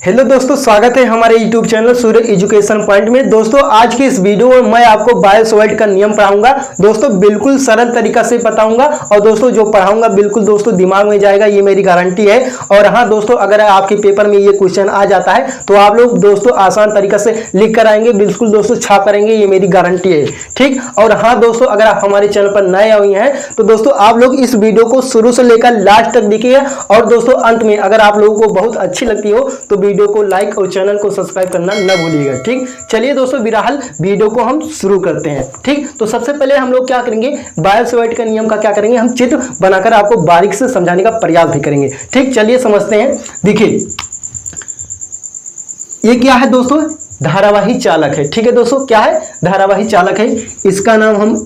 Hello दोस्तों, स्वागत है हमारे यूट्यूब चैनल सूर्य एजुकेशन पॉइंट में। दोस्तों आज की इस वीडियो में मैं आपको बायोसॉल्ट का नियम पढ़ाऊंगा। दोस्तों बिल्कुल सरल तरीका से बताऊंगा और दोस्तों जो पढ़ाऊंगा बिल्कुल दोस्तों दिमाग में जाएगा, ये मेरी गारंटी है। और हाँ दोस्तों, अगर आपके पेपर में ये क्वेश्चन आ जाता है तो आप लोग दोस्तों आसान तरीका से लिख कर आएंगे, बिल्कुल दोस्तों छाप करेंगे, ये मेरी गारंटी है। ठीक। और हाँ दोस्तों, अगर आप हमारे चैनल पर नए हुए हैं तो दोस्तों आप लोग इस वीडियो को शुरू से लेकर लास्ट तक देखिए और दोस्तों अंत में अगर आप लोगों को बहुत अच्छी लगती हो तो वीडियो को लाइक और चैनल को सब्सक्राइब करना न भूलिएगा। ठीक। चलिए दोस्तों बिरहाल वीडियो को हम शुरू करते हैं। ठीक। तो सबसे पहले हम लोग क्या करेंगे, बायोसॉल्ट का नियम का क्या करेंगे, हम चित्र बनाकर आपको बारीक से समझाने का प्रयास भी करेंगे। ठीक। चलिए समझते हैं। देखिए ये क्या है दोस्तों, धारावाही चालक है। ठीक है दोस्तों, क्या है, धारावाही चालक है। इसका नाम हम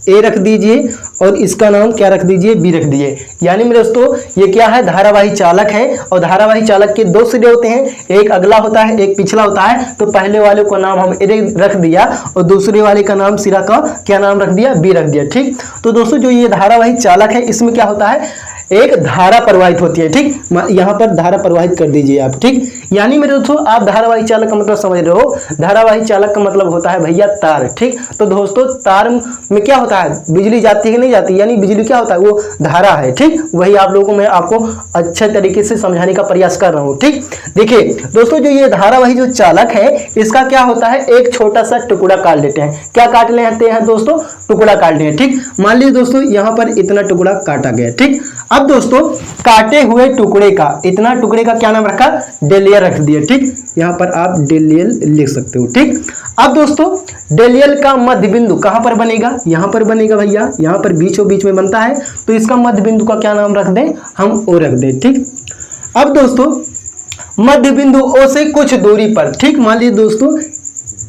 ए रख दीजिए और इसका नाम क्या रख दीजिए, बी रख दीजिए। यानी मेरे दोस्तों ये क्या है, धारावाही चालक है। और धारावाही चालक के दो सिरे होते हैं, एक अगला होता है एक पिछला होता है। तो पहले वाले को नाम हम ए रख दिया और दूसरे वाले का नाम सिरा का क्या नाम रख दिया, बी रख दिया। ठीक। तो दोस्तों जो ये धारावाही चालक है इसमें क्या होता है, एक धारा प्रवाहित होती है। ठीक। यहाँ पर धारा प्रवाहित कर दीजिए आप। ठीक। यानी मेरे दोस्तों आप धारावाही चालक का मतलब समझ रहे हो, धारावाही चालक का मतलब होता है भैया तार। ठीक। तो दोस्तों तार में क्या होता है, बिजली जाती है कि नहीं जाती, यानी बिजली क्या होता है, वो धारा है। ठीक। वही आप लोगों को मैं आपको अच्छे तरीके से समझाने का प्रयास कर रहा हूँ। ठीक। देखिए दोस्तों जो ये धारावाही जो चालक है इसका क्या होता है, एक छोटा सा टुकड़ा काट लेते हैं। क्या काट लेते हैं दोस्तों, टुकड़ा काट लेते हैं। ठीक। मान लीजिए दोस्तों यहाँ पर इतना टुकड़ा काटा गया। ठीक। अब दोस्तों काटे हुए टुकड़े का, इतना टुकड़े का क्या नाम रखा, डेलियल रख दिया। ठीक। यहाँ पर आप डेलियल लिख सकते हो। ठीक। अब दोस्तों डेलियल का मध्य बिंदु कहां पर बनेगा, यहां पर बनेगा भैया, यहां पर बीचों बीच में बनता है। तो इसका मध्य बिंदु का क्या नाम रख दें, हम ओ रख दें। ठीक। अब दोस्तों मध्य बिंदु ओ से कुछ दूरी पर, ठीक, मान लीजिए दोस्तों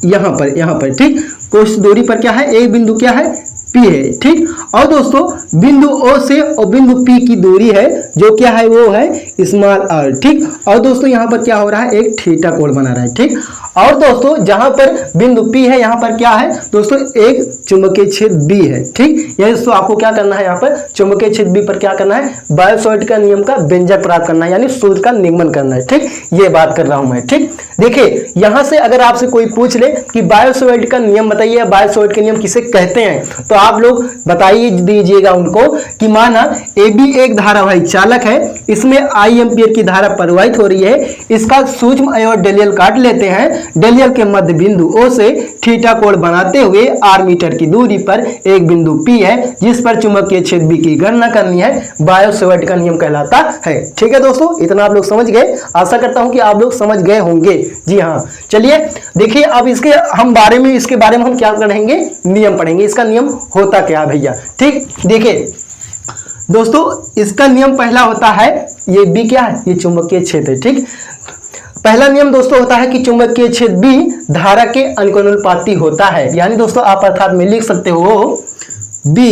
यहां पर ठीक, कुछ दूरी पर क्या है, एक बिंदु क्या है, P है। ठीक। और दोस्तों बिंदु O से और बिंदु P की दूरी है जो क्या है, वो है स्मॉल r। ठीक। और दोस्तों यहाँ पर क्या हो रहा है, एक थीटा कोण बना रहा है। ठीक। और दोस्तों जहां पर बिंदु P है यहाँ पर क्या है दोस्तों, एक चुंबकीय क्षेत्र B है। ठीक। यह दोस्तों आपको क्या करना है, यहाँ पर चुंबकीय क्षेत्र B पर क्या करना है, बायोसॉल्ट का नियम का व्यंजक प्राप्त करना है, यानी सूत्र का निगमन करना है। ठीक। ये बात कर रहा हूं मैं। ठीक। देखिए यहां से अगर आपसे कोई पूछ ले कि बायोसॉल्ट का नियम बताइए, बायोसॉल्ट के नियम किसे कहते हैं, तो आप लोग बताइए दीजिएगा उनको कि माना AB एक धारावाही चालक है, इसमें I एम्पीयर की धारा प्रवाहित हो रही है, इसका सूक्ष्म अवयव डेलियल काट लेते हैं, डेलियल के मध्य बिंदु O से थीटा कोण बनाते हुए r मीटर की दूरी पर एक बिंदु P है जिस पर चुंबकीय क्षेत्र B की गणना करनी है, बायोसॉल्ट का नियम कहलाता है। ठीक है दोस्तों, इतना आप लोग समझ गए, आशा करता हूं कि आप लोग समझ गए होंगे। जी हाँ। चलिए देखिए अब इसके बारे में हम क्या पढ़ेंगे, नियम पढ़ेंगे, इसका नियम होता क्या है भैया। ठीक। देखिए दोस्तों इसका नियम पहला होता है, ये B क्या है, ये चुंबकीय क्षेत्र है। ठीक। पहला नियम दोस्तों होता है कि चुंबकीय क्षेत्र B धारा के अनुपाती होता है, यानी दोस्तों आप अर्थात में लिख सकते हो B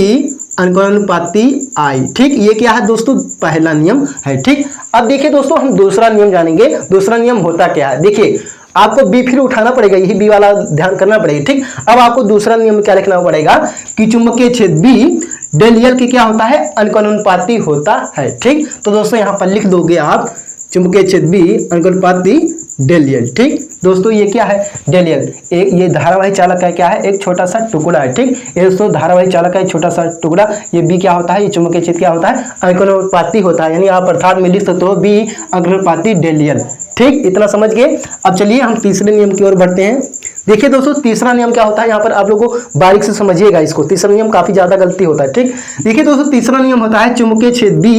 अनुपाती I। ठीक। ये क्या है दोस्तों, पहला नियम है। ठीक। अब देखिए दोस्तों हम दूसरा नियम जानेंगे, दूसरा नियम होता क्या है। देखिए आपको B फिर उठाना पड़ेगा, यही B वाला ध्यान करना पड़ेगा। ठीक। अब आपको दूसरा नियम क्या लिखना पड़ेगा कि चुंबकीय क्षेत्र B डेलियल की क्या होता है, अनुपाती होता है। ठीक। तो दोस्तों यहाँ पर लिख दोगे आप चुंबकीय क्षेत्र B अनुपाती डेलियल। ठीक। दोस्तों ये क्या है, डेलियल, एक ये धारावाही चालक का क्या है, एक छोटा सा टुकड़ा है। ठीक। ये दोस्तों धारावाही चालक का एक छोटा सा टुकड़ा, ये B क्या होता है, ये चुंबकीय क्षेत्र क्या होता है, अनुपाती होता है, यानी आप अर्थात में लिख सकते हो B अनुपाती डेलियल। ठीक। इतना समझ गए। अब चलिए हम तीसरे नियम की ओर बढ़ते हैं। देखिए दोस्तों तीसरा नियम क्या होता है, यहाँ पर आप लोगों को बारीक से समझिएगा इसको, तीसरा नियम काफी ज्यादा गलती होता है। ठीक। देखिए दोस्तों तीसरा नियम होता है चुंबकीय क्षेत्र B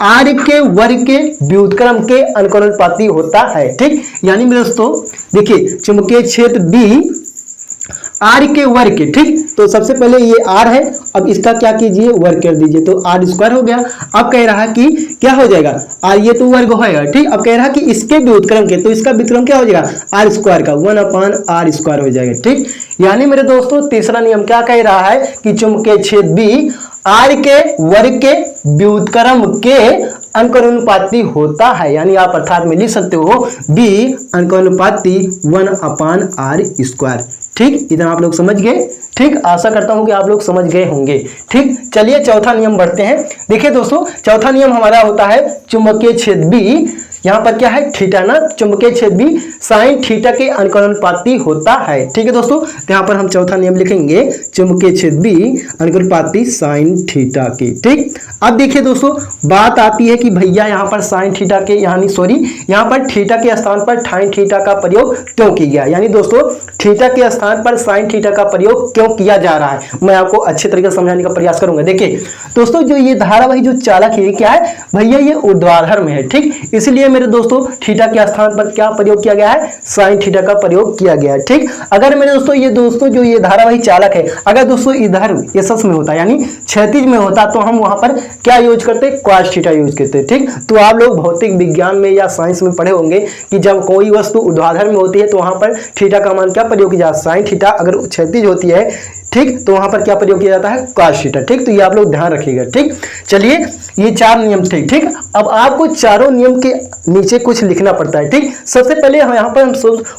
r के वर्ग के व्युत्क्रम के अनुपाती होता है। ठीक। यानी मेरे दोस्तों देखिए चुंबकीय क्षेत्र B r के वर्ग के, ठीक, तो सबसे पहले ये r है, अब इसका क्या कीजिए, वर्ग कर दीजिए, तो r स्क्वायर हो गया। अब कह रहा कि क्या हो जाएगा, r ये तो वर्ग होएगा। ठीक। अब कह रहा कि इसके व्युत्क्रम के, तो इसका व्युत्क्रम क्या हो जाएगा, r स्क्वायर का 1/r स्क्वायर हो जाएगा। ठीक। यानी मेरे दोस्तों तीसरा नियम क्या कह रहा है कि चुंबकीय क्षेत्र B r के वर्ग के व्युत्क्रम के अनुपाती होता है, यानी आप अर्थात में लिख सकते हो B अनुपाती 1/r स्क्वायर। ठीक। इतना आप लोग समझ गए। ठीक। आशा करता हूं कि आप लोग समझ गए होंगे। ठीक। चलिए चौथा नियम बढ़ते हैं। देखिए दोस्तों चौथा नियम हमारा होता है चुंबकीय क्षेत्र B यहाँ पर क्या है थीटा ना, चुंबकीय क्षेत्र भी साइन थीटा के अनुकूलपाती होता है। ठीक है दोस्तों, तो यहाँ पर हम चौथा नियम लिखेंगे, चुंबकीय क्षेत्र भी अनुकूलपाती साइन थीटा की। ठीक, अब देखिए दोस्तों बात आती है कि भैया यहाँ पर साइन थीटा के यानी सॉरी यहाँ पर थीटा के स्थान पर साइन थीटा का प्रयोग क्यों किया गया, यानी दोस्तों थीटा के स्थान पर साइन थीटा का प्रयोग क्यों किया जा रहा है, मैं आपको अच्छे तरीके से समझाने का प्रयास करूंगा। देखिए दोस्तों, जो ये धारावाही जो चालक है क्या है भैया, ये ऊर्ध्वाधर में है। ठीक, इसलिए मेरे दोस्तों थीटा के स्थान पर क्या प्रयोग किया गया है, साइन थीटा का प्रयोग किया गया है। ठीक, अगर मेरे दोस्तों ये जो ये धारावाही चालक है, अगर दोस्तों इधर एसएस में होता यानी क्षैतिज में होता तो हम वहां पर क्या यूज करते, cos थीटा यूज करते। ठीक, तो आप लोग भौतिक विज्ञान में या साइंस में पढ़े होंगे कि जब कोई वस्तु ऊर्ध्वाधर में होती है तो वहां पर थीटा का मान क्या प्रयोग किया जाता है, साइन थीटा। अगर क्षैतिज होती है ठीक, तो वहां पर क्या प्रयोग किया जाता है, cos थीटा। ठीक, तो ये आप लोग ध्यान रखिएगा। ठीक, चलिए ये 4 नियम थे। ठीक, अब आपको चारों नियम के नीचे कुछ लिखना पड़ता है। ठीक, सबसे पहले हम यहाँ पर हम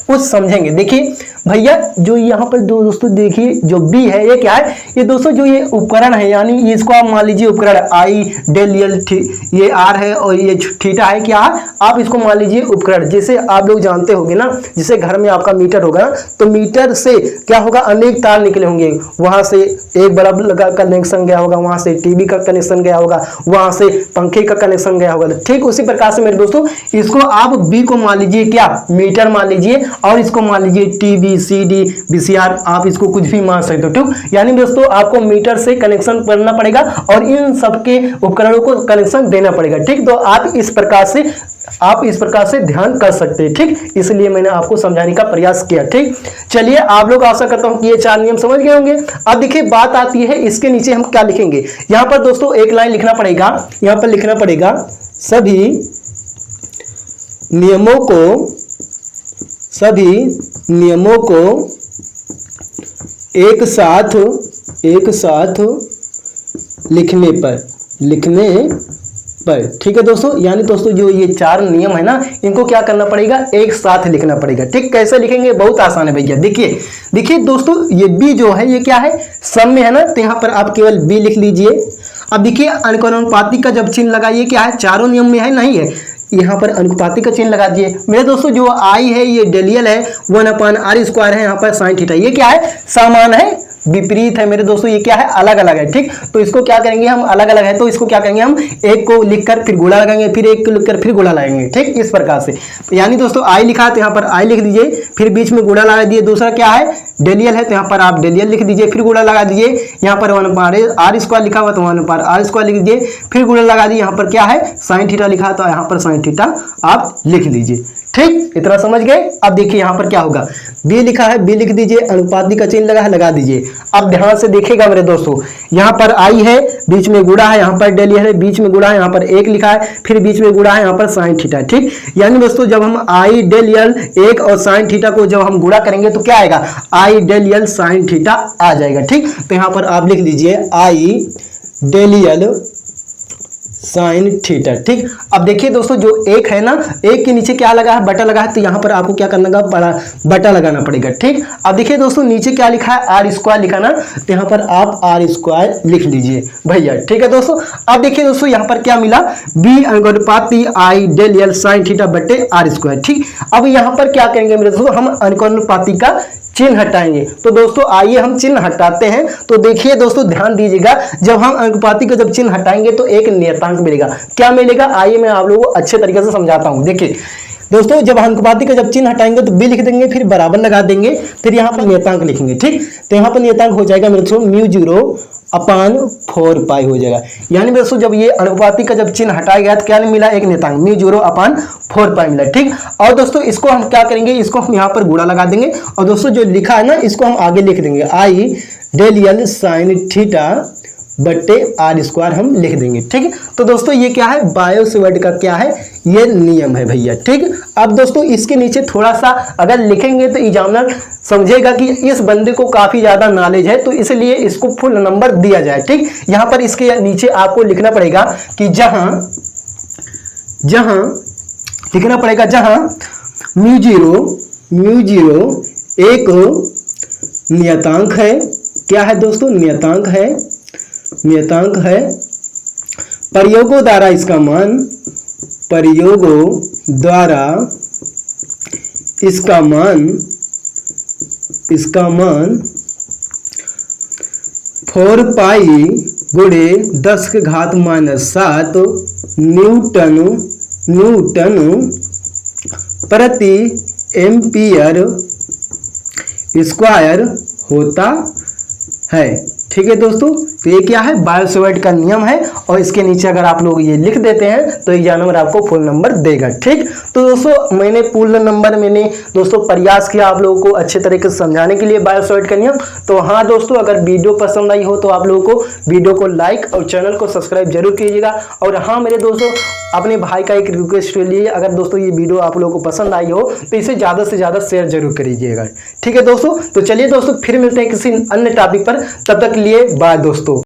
कुछ समझेंगे। देखिए भैया जो यहाँ पर दोस्तों देखिए जो बी है ये क्या है, ये दोस्तों जो ये उपकरण है यानी इसको आप मान लीजिए उपकरण आई डेल यल ये आर है और ये थीटा है क्या है, आप इसको मान लीजिए उपकरण। जैसे आप लोग जानते होंगे ना, जैसे घर में आपका मीटर होगा तो मीटर से क्या होगा, अनेक तार निकले होंगे, वहां से एक बल्ब लगा कनेक्शन गया होगा, वहां से टीवी का कनेक्शन गया होगा, वहां से पंखे का कनेक्शन गया होगा। ठीक उसी प्रकार से मेरे दोस्तों इसको आप बी को मान लीजिए क्या, मीटर मान लीजिए, और इसको मान लीजिए टीवी सीडी वीसीआर, आप इसको कुछ भी मान सकते हो। ठीक, यानी दोस्तों आपको मीटर से कनेक्शन करना पड़ेगा और इन सबके उपकरणों को कनेक्शन देना पड़ेगा। ठीक, तो आप इस प्रकार से ध्यान कर सकते हैं। ठीक, इसलिए मैंने आपको समझाने का प्रयास किया। ठीक, चलिए आप लोग आशा करता हूं कि ये 4 नियम समझ गए होंगे। अब देखिए बात आती है इसके नीचे हम क्या लिखेंगे। यहां पर दोस्तों एक लाइन लिखना पड़ेगा, यहां पर लिखना पड़ेगा सभी नियमों को एक साथ लिखने पर। ठीक है दोस्तों, यानी दोस्तों जो ये 4 नियम है ना, इनको क्या करना पड़ेगा, एक साथ लिखना पड़ेगा। ठीक, कैसे लिखेंगे, बहुत आसान है भैया। देखिए दोस्तों ये बी जो है ये क्या है, सम में है ना, तो यहाँ पर आप केवल बी लिख लीजिए। अब देखिए अनुपाती का जब चिन्ह लगाइए क्या है, चारों नियम में है नहीं है, यहाँ पर अनुपाती का चिन्ह लगा दिए। मेरे दोस्तों जो आई है ये डेलियल है, 1/r² है, यहाँ पर साइन थीटा ये क्या है, समान है विपरीत है। मेरे दोस्तों ये क्या है, अलग अलग है। ठीक, तो इसको क्या करेंगे हम, अलग अलग है तो इसको क्या करेंगे हम, एक को लिखकर फिर गुणा लगाएंगे, फिर एक को लिखकर फिर गुणा लगाएंगे। ठीक, इस प्रकार से यानी दोस्तों आई लिखा है तो यहाँ पर आई लिख दीजिए, फिर बीच में गुणा लगा दिए। दूसरा क्या है, डेलियल है तो यहाँ पर आप डेलियल लिख दीजिए, फिर गुणा लगा दीजिए। यहाँ पर 1/r² लिखा हुआ तो 1/r² लिख दीजिए, फिर गुणा लगा दीजिए। यहाँ पर क्या है, साइन थीटा लिखा है तो यहाँ पर साइन थीटा आप लिख लीजिए। ठीक, इतना समझ गए। अब देखिए यहाँ पर क्या होगा, बी लिखा है, बी लिख दीजिए, अनुपाती का चिन्ह लगा है, लगा दीजिए। अब ध्यान से देखिएगा मेरे दोस्तों, यहाँ पर आई है, बीच में गुणा है, यहाँ पर डेलियल है, बीच में गुणा है, यहाँ पर एक लिखा है, फिर बीच में गुणा है, यहाँ पर साइन थीटा। ठीक, यानी दोस्तों जब हम आई डेलियल एक और साइन थीटा को जब हम गुणा करेंगे तो क्या आएगा, आई डेलियल साइन थीटा आ जाएगा। ठीक, तो यहाँ पर आप लिख दीजिए आई डेलियल साइन थीटा। ठीक, अब देखिए दोस्तों जो एक है ना, एक के नीचे क्या लगा है, बटा लगा है, तो यहाँ पर आपको क्या करना होगा, बटा लगाना पड़ेगा। ठीक, अब देखिए दोस्तों नीचे क्या लिखा है, r² लिखा ना, तो यहाँ पर आप r² लिख लीजिए भैया। ठीक है दोस्तों, अब देखिए दोस्तों यहाँ पर क्या मिला, बी अनुपाती आई डेलियल साइन थीटा बटे r²। ठीक, अब यहाँ पर क्या करेंगे मेरे दोस्तों, हम अनुपाती का चिन्ह हटाएंगे। तो दोस्तों आइए हम चिन्ह हटाते हैं। तो देखिए दोस्तों ध्यान दीजिएगा, जब हम अनुपाती का जब चिन्ह हटाएंगे तो एक नियतांक मिलेगा। क्या मिलेगा, आइए मैं आप लोगों को अच्छे तरीके से समझाता हूं। देखिए दोस्तों जब अनुपाती का जब चिन्ह हटाएंगे तो बी लिख देंगे, फिर बराबर लगा देंगे, फिर यहाँ पर नियतांक लिखेंगे। ठीक, तो यहाँ पर नियतांक हो जाएगा मेरे दोस्तों μ0/4π हो जाएगा। यानी दोस्तों जब ये अनुपाती का जब चिन्ह हटाया गया तो क्या मिला, एक नियतांक μ0/4π मिला। ठीक, और दोस्तों इसको हम क्या करेंगे, इसको हम यहाँ पर गुणा लगा देंगे, और दोस्तों जो लिखा है ना इसको हम आगे लिख देंगे, आई डेलियल साइन थीटा बट्टे r² हम लिख देंगे। ठीक है, तो दोस्तों ये क्या है, बायो सेवर्ट का क्या है, ये नियम है भैया। ठीक, अब दोस्तों इसके नीचे थोड़ा सा अगर लिखेंगे तो एग्जामिनर समझेगा कि इस बंदे को काफी ज्यादा नॉलेज है, तो इसलिए इसको फुल नंबर दिया जाए। ठीक, यहाँ पर इसके नीचे आपको लिखना पड़ेगा कि जहां लिखना पड़ेगा जहां μ0 एक नियतांक है। क्या है दोस्तों, नियतांक है, प्रयोगों द्वारा इसका मान द्वारा इसका मान 4 पाई गुणे 10 के घात -7 न्यूटन प्रति एम्पियर स्क्वायर होता है। ठीक है दोस्तों, तो ये क्या है, बायो सेवर्ट का नियम है और इसके नीचे अगर आप लोग ये लिख देते हैं तो एग्जामिनर आपको फुल नंबर देगा। ठीक, तो दोस्तों मैंने फुल नंबर दोस्तों प्रयास किया आप लोगों को अच्छे तरीके से समझाने के लिए बायो सेवर्ट का नियम। तो हाँ दोस्तों, अगर वीडियो पसंद आई हो तो आप लोगों को वीडियो को लाइक और चैनल को सब्सक्राइब जरूर कीजिएगा। और हाँ मेरे दोस्तों, अपने भाई का एक रिक्वेस्ट के लिए, अगर दोस्तों ये वीडियो आप लोगों को पसंद आई हो तो इसे ज़्यादा से ज़्यादा शेयर जरूर करिएगा। ठीक है दोस्तों, तो चलिए दोस्तों फिर मिलते हैं किसी अन्य टॉपिक पर, तब तक के लिए बाय दोस्तों।